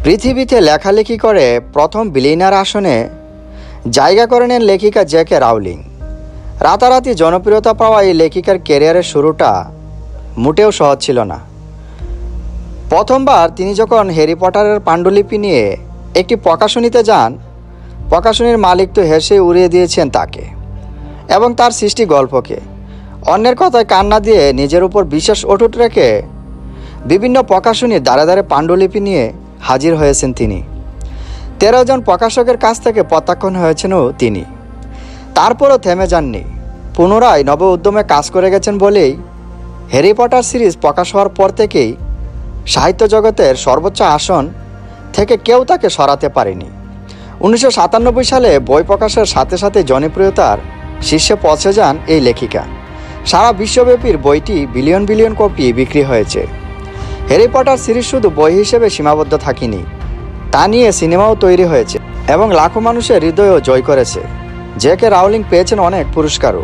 পৃথিবীতে লেখালেখি করে প্রথম বিলিয়নার আসনে জায়গা করে নেন লেখিকা জেকে রাউলিং। রাতারাতি জনপ্রিয়তা পাওয়া এই লেখিকার ক্যারিয়ারের শুরুটা মোটেও সহজ ছিল না। প্রথমবার তিনি যখন হ্যারি পটারের পাণ্ডুলিপি নিয়ে একটি প্রকাশনীতে যান, প্রকাশনীর মালিক তো হেসে উড়িয়ে দিয়েছেন তাকে এবং তার সৃষ্টি গল্পকে। অন্যের কথায় কান না দিয়ে নিজের উপর বিশেষ অটুট রেখে বিভিন্ন প্রকাশনীর দ্বারে দ্বারে পাণ্ডুলিপি নিয়ে হাজির হয়েছেন তিনি। 13 জন প্রকাশকের কাছ থেকে প্রত্যাখ্যান হয়েছেনও তিনি। তারপরও থেমে যাননি, পুনরায় নব উদ্যমে কাজ করে গেছেন বলেই হ্যারি পটার সিরিজ প্রকাশ হওয়ার পর থেকেই সাহিত্য জগতের সর্বোচ্চ আসন থেকে কেউ তাকে সরাতে পারেনি। 1997 সালে বই প্রকাশের সাথে সাথে জনপ্রিয়তার শীর্ষে পৌঁছে যান এই লেখিকা। সারা বিশ্বব্যাপী বইটি বিলিয়ন বিলিয়ন কপি বিক্রি হয়েছে। হ্যারি পটার সিরিজ শুধু বই হিসেবে সীমাবদ্ধ থাকেনি, তা নিয়ে সিনেমাও তৈরি হয়েছে এবং লাখো মানুষের হৃদয়ও জয় করেছে। জেকে রাউলিং পেয়েছেন অনেক পুরস্কারও।